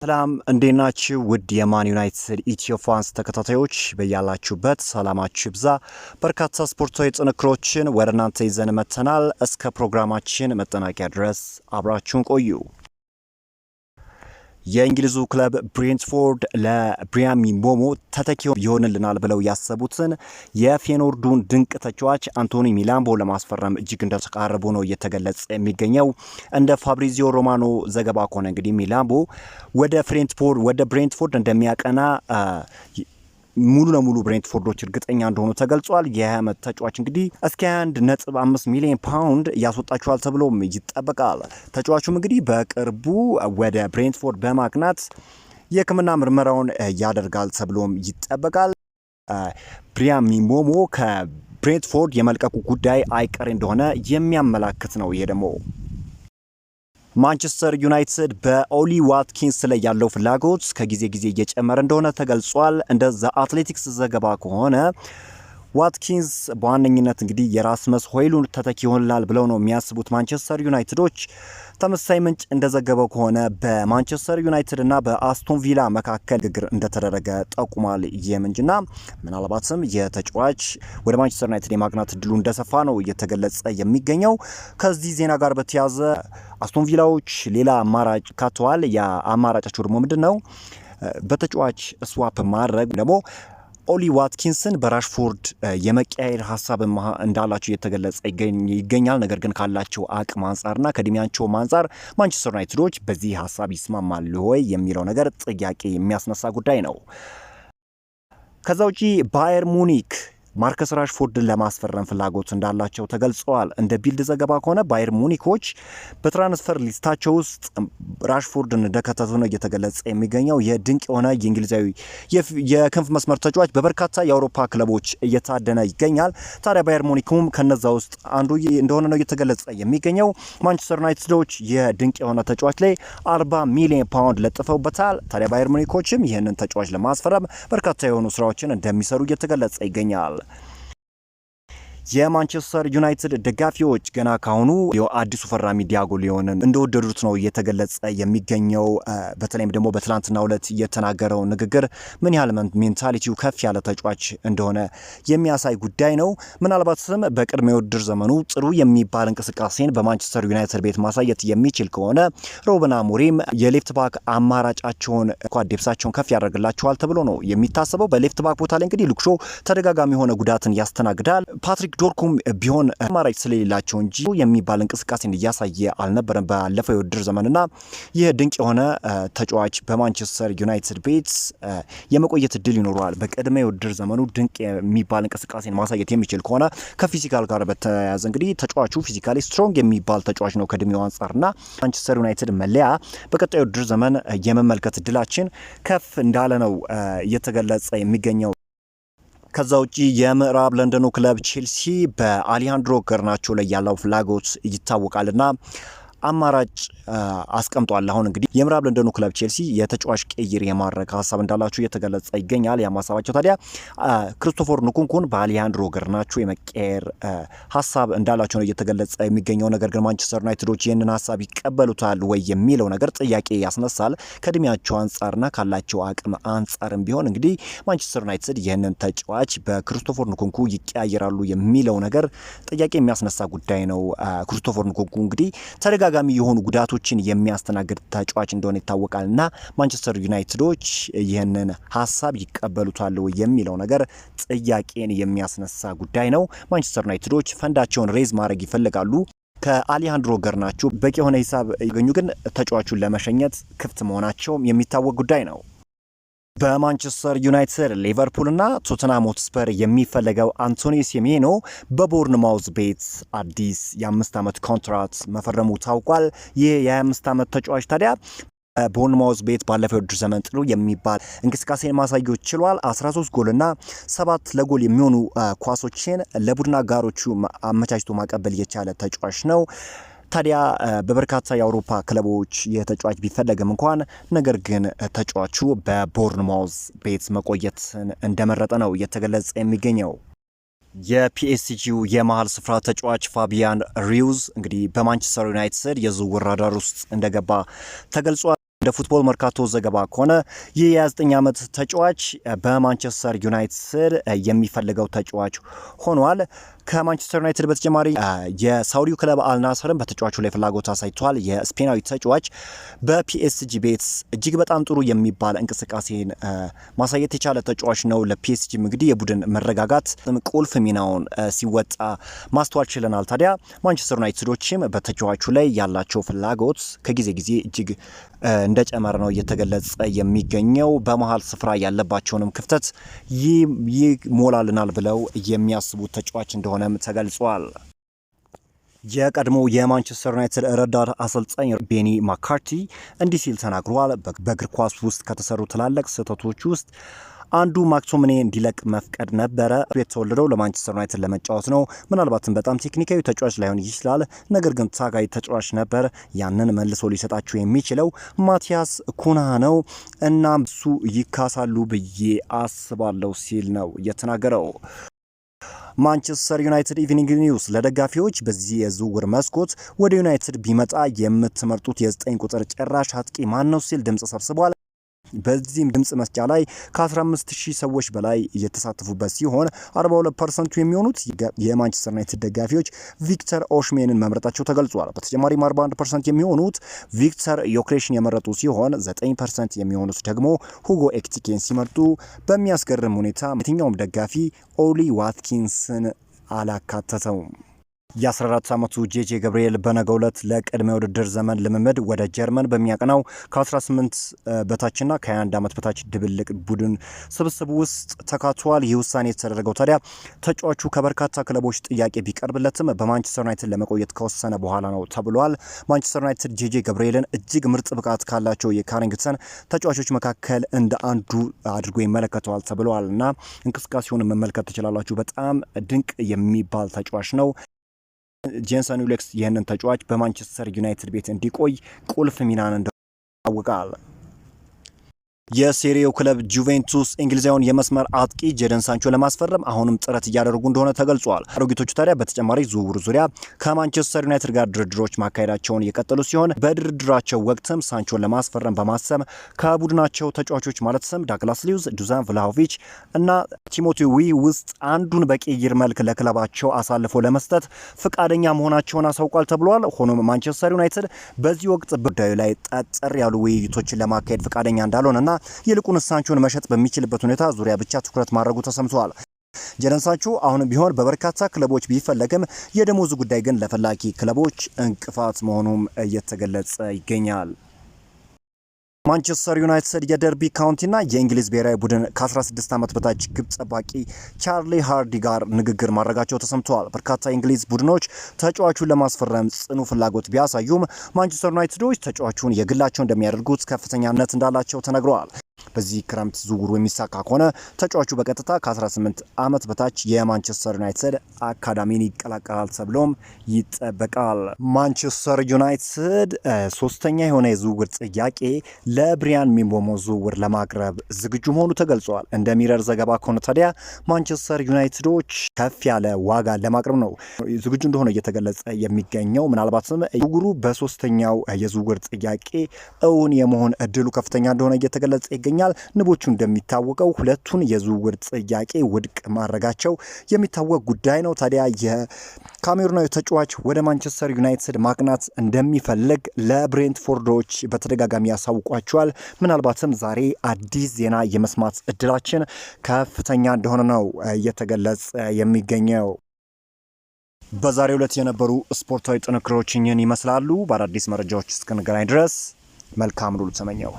ሰላም እንዴት ናችሁ? ውድ የማን ዩናይትድ ኢትዮ ፋንስ ተከታታዮች በያላችሁበት ሰላማችሁ ይብዛ። በርካታ ስፖርታዊ ጥንክሮችን ወደ እናንተ ይዘን መጥተናል። እስከ ፕሮግራማችን መጠናቂያ ድረስ አብራችሁን ቆዩ። የእንግሊዙ ክለብ ብሬንትፎርድ ለብሪያን ምቤሞ ተተኪ ይሆንልናል ብለው ያሰቡትን የፌኖርዱን ድንቅ ተጫዋች አንቶኒ ሚላምቦ ለማስፈረም እጅግ እንደተቃረቡ ነው እየተገለጸ የሚገኘው። እንደ ፋብሪዚዮ ሮማኖ ዘገባ ከሆነ እንግዲህ ሚላምቦ ወደ ብሬንትፎርድ እንደሚያቀና ሙሉ ለሙሉ ብሬንትፎርዶች እርግጠኛ እንደሆኑ ተገልጿል። የ20 ዓመት ተጫዋች እንግዲህ እስከ 1.5 ሚሊዮን ፓውንድ ያስወጣቸዋል ተብሎም ይጠበቃል። ተጫዋቹም እንግዲህ በቅርቡ ወደ ብሬንትፎርድ በማቅናት የሕክምና ምርመራውን ያደርጋል ተብሎም ይጠበቃል። ብሪያን ምቤሞ ከብሬንትፎርድ የመልቀቁ ጉዳይ አይቀሬ እንደሆነ የሚያመላክት ነው። ይሄ ደግሞ ማንቸስተር ዩናይትድ በኦሊ ዋትኪንስ ላይ ያለው ፍላጎት ከጊዜ ጊዜ እየጨመረ እንደሆነ ተገልጿል። እንደ ዘ አትሌቲክስ ዘገባ ከሆነ ዋትኪንስ በዋነኝነት እንግዲህ የራስመስ ሆይሉንድ ተተኪ ይሆናል ብለው ነው የሚያስቡት ማንቸስተር ዩናይትዶች። ተመሳሳይ ምንጭ እንደዘገበው ከሆነ በማንቸስተር ዩናይትድ እና በአስቶን ቪላ መካከል ንግግር እንደተደረገ ጠቁሟል። የምንጭና ምናልባትም የተጫዋች ወደ ማንቸስተር ዩናይትድ የማቅናት እድሉ እንደሰፋ ነው እየተገለጸ የሚገኘው። ከዚህ ዜና ጋር በተያያዘ አስቶን ቪላዎች ሌላ አማራጭ ካተዋል። ያ አማራጫቸው ደግሞ ምንድን ነው? በተጫዋች ስዋፕ ማድረግ ደግሞ ኦሊ ዋትኪንስን በራሽፎርድ የመቀያየር ሀሳብ እንዳላቸው እየተገለጸ ይገኛል። ነገር ግን ካላቸው አቅም አንጻርና ከእድሜያቸውም አንጻር ማንቸስተር ዩናይትዶች በዚህ ሀሳብ ይስማማሉ ወይ የሚለው ነገር ጥያቄ የሚያስነሳ ጉዳይ ነው። ከዛ ውጪ ባየር ሙኒክ ማርከስ ራሽፎርድን ለማስፈረም ፍላጎት እንዳላቸው ተገልጸዋል። እንደ ቢልድ ዘገባ ከሆነ ባየር ሙኒኮች በትራንስፈር ሊስታቸው ውስጥ ራሽፎርድን እንደከተቱ ነው እየተገለጸ የሚገኘው። የድንቅ የሆነ የእንግሊዛዊ የክንፍ መስመር ተጫዋች በበርካታ የአውሮፓ ክለቦች እየታደነ ይገኛል። ታዲያ ባየር ሙኒክም ከነዛ ውስጥ አንዱ እንደሆነ ነው እየተገለጸ የሚገኘው። ማንቸስተር ዩናይትዶች የድንቅ የሆነ ተጫዋች ላይ 40 ሚሊዮን ፓውንድ ለጥፈውበታል። ታዲያ ባየር ሙኒኮችም ይህንን ተጫዋች ለማስፈረም በርካታ የሆኑ ስራዎችን እንደሚሰሩ እየተገለጸ ይገኛል። የማንቸስተር ዩናይትድ ደጋፊዎች ገና ካሁኑ አዲሱ ፈራሚ ዲያጎ ሊዮንን እንደወደዱት ነው እየተገለጸ የሚገኘው። በተለይም ደግሞ በትላንትናው ዕለት የተናገረው ንግግር ምን ያህል ሜንታሊቲው ከፍ ያለ ተጫዋች እንደሆነ የሚያሳይ ጉዳይ ነው። ምናልባትም በቅድመ የውድድር ዘመኑ ጥሩ የሚባል እንቅስቃሴን በማንቸስተር ዩናይትድ ቤት ማሳየት የሚችል ከሆነ ሩበን አሞሪም የሌፍት ባክ አማራጫቸውን ዴፕሳቸውን ከፍ ያደርግላቸዋል ተብሎ ነው የሚታሰበው። በሌፍት ባክ ቦታ ላይ እንግዲህ ሉክሾ ተደጋጋሚ የሆነ ጉዳትን ያስተናግዳል። ፓትሪክ ዶርኩም ቢሆን አማራጭ ስለሌላቸው እንጂ የሚባል እንቅስቃሴን እያሳየ አልነበረም ባለፈው የውድድር ዘመንና ይህ ድንቅ የሆነ ተጫዋች በማንቸስተር ዩናይትድ ቤት የመቆየት እድል ይኖረዋል። በቅድመ የውድድር ዘመኑ ድንቅ የሚባል እንቅስቃሴን ማሳየት የሚችል ከሆነ ከፊዚካል ጋር በተያያዘ እንግዲህ ተጫዋቹ ፊዚካሊ ስትሮንግ የሚባል ተጫዋች ነው ከእድሜው አንጻርና ማንቸስተር ዩናይትድ መለያ በቀጣዩ የውድድር ዘመን የመመልከት እድላችን ከፍ እንዳለ ነው እየተገለጸ የሚገኘው። ከዛ ውጪ የምዕራብ ለንደኑ ክለብ ቼልሲ በአሌሃንድሮ ገርናቾ ላይ ያለው ፍላጎት ይታወቃልና አማራጭ አስቀምጧል። አሁን እንግዲህ የምዕራብ ለንደኑ ክለብ ቼልሲ የተጫዋች ቅይር የማድረግ ሀሳብ እንዳላቸው እየተገለጸ ይገኛል። ያም ሀሳባቸው ታዲያ ክሪስቶፈር ንኩንኩን በአሌሃንድሮ ገርናቾ የመቀየር ሀሳብ እንዳላቸው ነው እየተገለጸ የሚገኘው። ነገር ግን ማንቸስተር ዩናይትዶች ይህንን ሀሳብ ይቀበሉታል ወይ የሚለው ነገር ጥያቄ ያስነሳል። ከእድሜያቸው አንጻርና ካላቸው አቅም አንጻርም ቢሆን እንግዲህ ማንቸስተር ዩናይትድ ይህንን ተጫዋች በክሪስቶፈር ንኩንኩ ይቀያየራሉ የሚለው ነገር ጥያቄ የሚያስነሳ ጉዳይ ነው። ክሪስቶፈር ንኩንኩ እንግዲህ ተደጋጋሚ የሆኑ ጉዳቶችን የሚያስተናግድ ተጫዋች እንደሆነ ይታወቃልና ማንቸስተር ዩናይትዶች ይህንን ሀሳብ ይቀበሉታል የሚለው ነገር ጥያቄን የሚያስነሳ ጉዳይ ነው። ማንቸስተር ዩናይትዶች ፈንዳቸውን ሬዝ ማድረግ ይፈልጋሉ። ከአሌሃንድሮ ገርናቾ በቂ የሆነ ሂሳብ ያገኙ፣ ግን ተጫዋቹን ለመሸኘት ክፍት መሆናቸውም የሚታወቅ ጉዳይ ነው። በማንቸስተር ዩናይትድ ሊቨርፑልና ቶተንሃም ሆትስፐር የሚፈለገው አንቶኒ ሴሜንዮ በቦርንማውዝ ቤት አዲስ የ5 ዓመት ኮንትራት መፈረሙ ታውቋል። ይህ የ25 ዓመት ተጫዋች ታዲያ ቦርንማውዝ ቤት ባለፈው የውድድር ዘመን ጥሩ የሚባል እንቅስቃሴን ማሳየት ችሏል። 13 ጎልና 7 ለጎል የሚሆኑ ኳሶችን ለቡድን አጋሮቹ አመቻችቶ ማቀበል የቻለ ተጫዋች ነው። ታዲያ በበርካታ የአውሮፓ ክለቦች የተጫዋች ቢፈለግም እንኳን ነገር ግን ተጫዋቹ በቦርንማውዝ ቤት መቆየትን እንደመረጠ ነው እየተገለጸ የሚገኘው። የፒኤስጂው የመሃል ስፍራ ተጫዋች ፋቢያን ሪዩዝ እንግዲህ በማንቸስተር ዩናይትድ የዝውውር ራዳር ውስጥ እንደገባ ተገልጿል። እንደ ፉትቦል መርካቶ ዘገባ ከሆነ ይህ የ29 ዓመት ተጫዋች በማንቸስተር ዩናይትድ የሚፈልገው ተጫዋች ሆኗል። ከማንቸስተር ዩናይትድ በተጨማሪ የሳውዲው ክለብ አልናስርም በተጫዋቹ ላይ ፍላጎት አሳይቷል። የስፔናዊ ተጫዋች በፒኤስጂ ቤት እጅግ በጣም ጥሩ የሚባል እንቅስቃሴን ማሳየት የቻለ ተጫዋች ነው። ለፒኤስጂ እንግዲህ የቡድን መረጋጋት ቁልፍ ሚናውን ሲወጣ ማስተዋል ችለናል። ታዲያ ማንቸስተር ዩናይትዶችም በተጫዋቹ ላይ ያላቸው ፍላጎት ከጊዜ ጊዜ እጅግ እንደጨመረ ነው እየተገለጸ የሚገኘው። በመሀል ስፍራ ያለባቸውንም ክፍተት ይሞላልናል ብለው የሚያስቡት ተጫዋች እንደሆነም ተገልጿል። የቀድሞ የማንቸስተር ዩናይትድ ረዳት አሰልጣኝ ቤኒ ማካርቲ እንዲህ ሲል ተናግሯል። በእግር ኳስ ውስጥ ከተሰሩ ትላልቅ ስህተቶች ውስጥ አንዱ ማክቶሚኔ እንዲለቅ መፍቀድ ነበረ። የተወለደው ለማንቸስተር ዩናይትድ ለመጫወት ነው። ምናልባትም በጣም ቴክኒካዊ ተጫዋች ላይሆን ይችላል፣ ነገር ግን ታጋይ ተጫዋች ነበር። ያንን መልሶ ሊሰጣችሁ የሚችለው ማቲያስ ኩና ነው። እናም እሱ ይካሳሉ ብዬ አስባለሁ ሲል ነው የተናገረው። ማንቸስተር ዩናይትድ ኢቭኒንግ ኒውስ ለደጋፊዎች በዚህ የዝውውር መስኮት ወደ ዩናይትድ ቢመጣ የምትመርጡት የ9 ቁጥር ጭራሽ አጥቂ ማን ነው ሲል ድምጽ ሰብስቧል። በዚህም ድምጽ መስጫ ላይ ከ15000 ሰዎች በላይ የተሳተፉበት ሲሆን 42% የሚሆኑት የማንቸስተር ዩናይትድ ደጋፊዎች ቪክተር ኦሽሜንን መምረጣቸው ተገልጿል። በተጨማሪም 41% የሚሆኑት ቪክተር ዮክሬሽን የመረጡ ሲሆን 9% የሚሆኑት ደግሞ ሁጎ ኤኪቲኬን ሲመርጡ፣ በሚያስገርም ሁኔታ የትኛውም ደጋፊ ኦሊ ዋትኪንስን አላካተተውም። የ14 ዓመቱ ጄጄ ገብርኤል በነገው ዕለት ለቅድመ ውድድር ዘመን ልምምድ ወደ ጀርመን በሚያቀናው ከ18 በታችና ከ21 ዓመት በታች ድብልቅ ቡድን ስብስብ ውስጥ ተካቷል። ይህ ውሳኔ የተደረገው ታዲያ ተጫዋቹ ከበርካታ ክለቦች ጥያቄ ቢቀርብለትም በማንቸስተር ዩናይትድ ለመቆየት ከወሰነ በኋላ ነው ተብሏል። ማንቸስተር ዩናይትድ ጄጄ ገብርኤልን እጅግ ምርጥ ብቃት ካላቸው የካሪንግተን ተጫዋቾች መካከል እንደ አንዱ አድርጎ ይመለከተዋል ተብሏል እና እንቅስቃሴውን መመልከት ትችላላችሁ። በጣም ድንቅ የሚባል ተጫዋች ነው። ጄንሰን ዊሌክስ ይህንን ተጫዋች በማንቸስተር ዩናይትድ ቤት እንዲቆይ ቁልፍ ሚናን እንደታወቃል። የሴሪያው ክለብ ጁቬንቱስ እንግሊዛዊውን የመስመር አጥቂ ጄደን ሳንቾ ለማስፈረም አሁንም ጥረት እያደረጉ እንደሆነ ተገልጿል። አሮጊቶቹ ታዲያ በተጨማሪ ዝውውር ዙሪያ ከማንቸስተር ዩናይትድ ጋር ድርድሮች ማካሄዳቸውን የቀጠሉ ሲሆን በድርድራቸው ወቅትም ሳንቾን ለማስፈረም በማሰብ ከቡድናቸው ተጫዋቾች ማለትም ዳግላስ ሉዊዝ፣ ዱዛን ቭላሆቪች እና ቲሞቲ ዊ ውስጥ አንዱን በቅይር መልክ ለክለባቸው አሳልፎ ለመስጠት ፈቃደኛ መሆናቸውን አሳውቋል ተብሏል። ሆኖም ማንቸስተር ዩናይትድ በዚህ ወቅት ጉዳዩ ላይ ጠጠር ያሉ ውይይቶችን ለማካሄድ ፈቃደኛ እንዳልሆነና ይልቁን ሳንቾን መሸጥ በሚችልበት ሁኔታ ዙሪያ ብቻ ትኩረት ማድረጉ ተሰምቷል። ጄደን ሳንቾ አሁንም ቢሆን በበርካታ ክለቦች ቢፈለግም የደሞዝ ጉዳይ ግን ለፈላጊ ክለቦች እንቅፋት መሆኑም እየተገለጸ ይገኛል። ማንቸስተር ዩናይትድ የደርቢ ካውንቲና የእንግሊዝ ብሔራዊ ቡድን ከ16 ዓመት በታች ግብ ጠባቂ ቻርሊ ሃርዲ ጋር ንግግር ማድረጋቸው ተሰምተዋል። በርካታ የእንግሊዝ ቡድኖች ተጫዋቹን ለማስፈረም ጽኑ ፍላጎት ቢያሳዩም ማንቸስተር ዩናይትዶች ተጫዋቹን የግላቸው እንደሚያደርጉት ከፍተኛ እምነት እንዳላቸው ተነግረዋል። በዚህ ክረምት ዝውውሩ የሚሳካ ከሆነ ተጫዋቹ በቀጥታ ከ18 ዓመት በታች የማንቸስተር ዩናይትድ አካዳሚን ይቀላቀላል ተብሎም ይጠበቃል። ማንቸስተር ዩናይትድ ሶስተኛ የሆነ የዝውውር ጥያቄ ለብሪያን ሚንቦሞ ዝውውር ለማቅረብ ዝግጁ መሆኑ ተገልጿል። እንደ ሚረር ዘገባ ከሆነ ታዲያ ማንቸስተር ዩናይትዶች ከፍ ያለ ዋጋ ለማቅረብ ነው ዝግጁ እንደሆነ እየተገለጸ የሚገኘው። ምናልባትም ዝውውሩ በሶስተኛው የዝውውር ጥያቄ እውን የመሆን እድሉ ከፍተኛ እንደሆነ እየተገለጸ ይገኛል። ንቦቹ እንደሚታወቀው ሁለቱን የዝውውር ጥያቄ ውድቅ ማድረጋቸው የሚታወቅ ጉዳይ ነው። ታዲያ የካሜሩናዊ ተጫዋች ወደ ማንቸስተር ዩናይትድ ማቅናት እንደሚፈልግ ለብሬንትፎርዶች በተደጋጋሚ ያሳውቋቸዋል። ምናልባትም ዛሬ አዲስ ዜና የመስማት እድላችን ከፍተኛ እንደሆነ ነው እየተገለጸ የሚገኘው። በዛሬው ዕለት የነበሩ ስፖርታዊ ጥንክሮች ይህን ይመስላሉ። በአዳዲስ መረጃዎች እስክንገናኝ ድረስ መልካም ሁሉ ተመኘው።